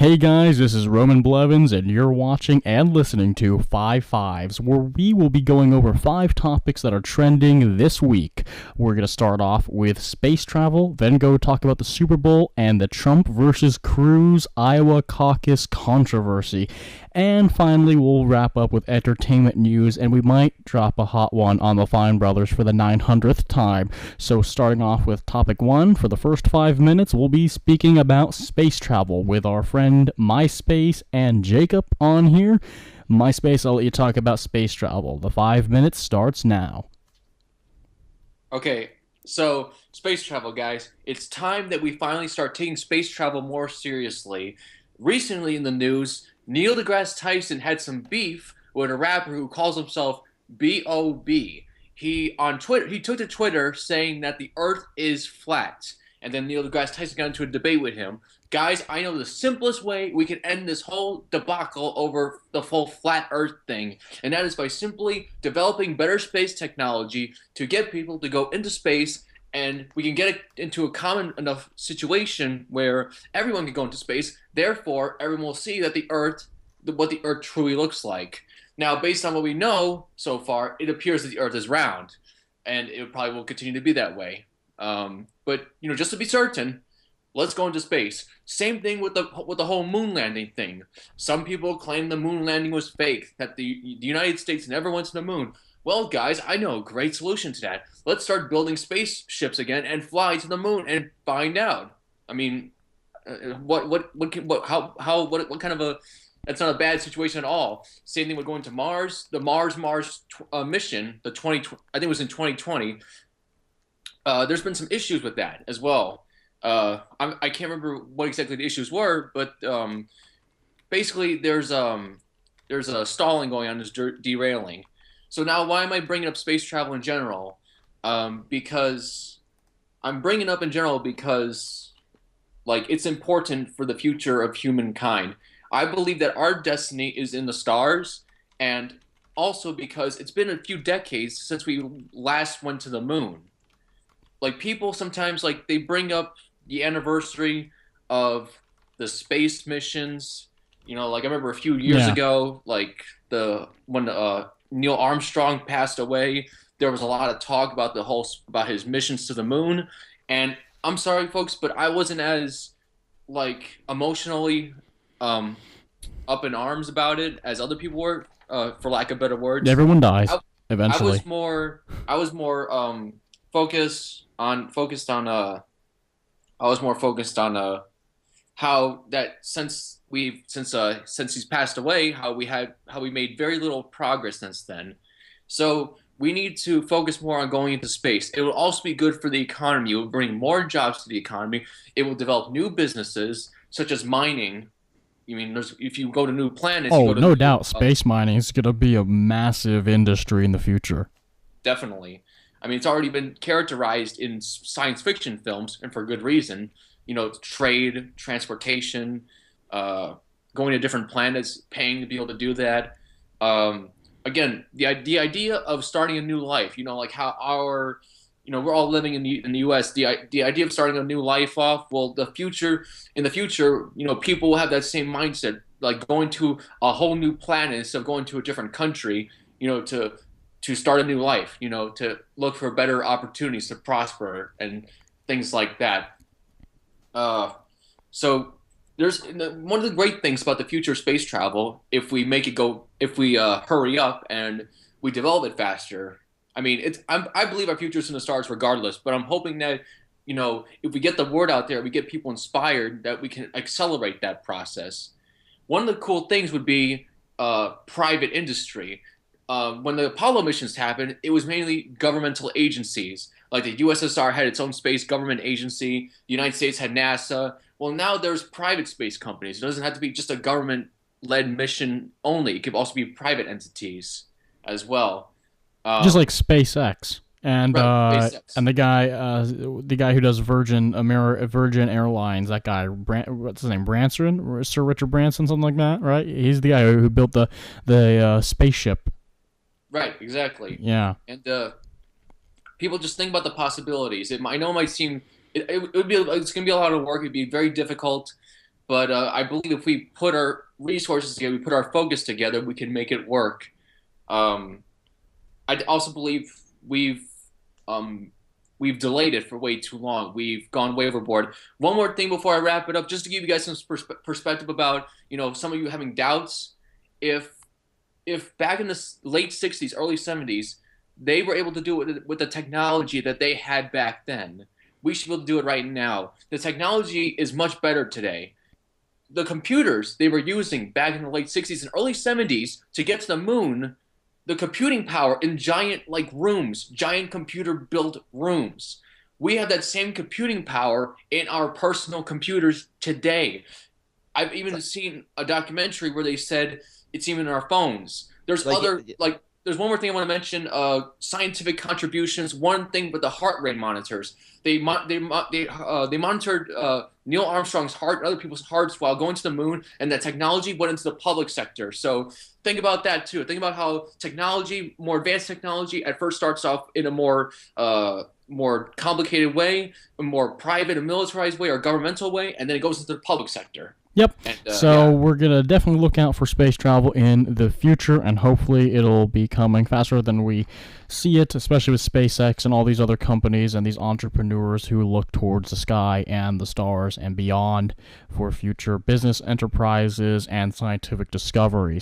Hey guys, this is Roman Blevins, and you're watching and listening to 5's, where we will be going over 5 topics that are trending this week. We're going to start off with space travel, then go talk about the Super Bowl and the Trump versus Cruz Iowa caucus controversy. And finally, we'll wrap up with entertainment news, and we might drop a hot one on the Fine Brothers for the 900th time. So starting off with topic 1, for the first 5 minutes, we'll be speaking about space travel with our friend MySpace and Jacob on here. MySpace, I'll let you talk about space travel. The 5 minutes starts now. Okay, so space travel, guys. It's time that we finally start taking space travel more seriously. Recently in the news, Neil deGrasse Tyson had some beef with a rapper who calls himself B.O.B. He took to Twitter saying that the Earth is flat, and then Neil deGrasse Tyson got into a debate with him. Guys, I know the simplest way we can end this whole debacle over the whole flat Earth thing, and that is by simply developing better space technology to get people to go into space, and we can get it into a common enough situation where everyone can go into space. Therefore, everyone will see that what the Earth truly looks like. Now, based on what we know so far, it appears that the Earth is round, and it probably will continue to be that way. But just to be certain, let's go into space. Same thing with the whole moon landing thing. Some people claim the moon landing was fake, that the United States never went to the moon. Well, guys, I know a great solution to that. Let's start building spaceships again and fly to the moon and find out. I mean, what kind of a that's not a bad situation at all. Same thing with going to Mars. The Mars mission, I think it was in 2020. There's been some issues with that as well. I can't remember what exactly the issues were, but basically there's a stalling going on, there's derailing. So now, why am I bringing up space travel in general? Because I'm bringing it up in general because, like, it's important for the future of humankind. I believe that our destiny is in the stars, and also because it's been a few decades since we last went to the moon. Like, people sometimes, like, they bring up the anniversary of the space missions. Like, I remember a few years ago, like, when Neil Armstrong passed away, there was a lot of talk about about his missions to the moon. And I'm sorry, folks, but I wasn't as, like, emotionally up in arms about it as other people were, for lack of better words. Everyone dies I, eventually. I was more focused on how that since he's passed away, how we made very little progress since then. So we need to focus more on going into space. It will also be good for the economy. It will bring more jobs to the economy. It will develop new businesses such as mining. If you go to new planets, you go to no doubt, space mining is going to be a massive industry in the future. Definitely. It's already been characterized in science fiction films, and for good reason. Trade, transportation, going to different planets, paying to be able to do that. Again, the idea of starting a new life, like how we're all living in the U.S. The idea of starting a new life off, well, in the future, people will have that same mindset, like going to a whole new planet instead of going to a different country, to start a new life, to look for better opportunities to prosper and things like that. So there's one of the great things about the future of space travel, if we hurry up and we develop it faster. I believe our future is in the stars regardless, but I'm hoping that, if we get the word out there, we get people inspired, that we can accelerate that process. One of the cool things would be private industry. When the Apollo missions happened, it was mainly governmental agencies. Like the USSR had its own space government agency. The United States had NASA. Well, now there's private space companies. It doesn't have to be just a government-led mission only. It could also be private entities as well. Just like SpaceX. And right, SpaceX. And the guy who does Virgin Airlines, that guy, what's his name, Branson, Sir Richard Branson, something like that, right? He's the guy who built the spaceship. Right, exactly. Yeah. And people just think about the possibilities. I know it might seem it's going to be a lot of work. It'd be very difficult, But I believe if we put our resources together, we put our focus together, we can make it work. Um, I also believe we've um, we've delayed it for way too long. We've gone way overboard. One more thing before I wrap it up, just to give you guys some perspective about some of you having doubts. If back in the late '60s, early '70s, they were able to do it with the technology that they had back then, we should be able to do it right now. The technology is much better today. The computers they were using back in the late '60s and early '70s to get to the moon, the computing power in giant like rooms, giant computer built rooms. We have that same computing power in our personal computers today. I've even seen a documentary where they said it's even in our phones. There's Like, other like there's one more thing I want to mention. Scientific contributions. One thing with the heart rate monitors. They monitored Neil Armstrong's heart and other people's hearts while going to the moon, and that technology went into the public sector. So think about that too. Think about how technology, more advanced technology, at first starts off in a more complicated way, a more private and militarized way or governmental way, and then it goes into the public sector. Yep. And, so we're going to definitely look out for space travel in the future, and hopefully it'll be coming faster than we see it, especially with SpaceX and all these other companies and these entrepreneurs who look towards the sky and the stars and beyond for future business enterprises and scientific discoveries.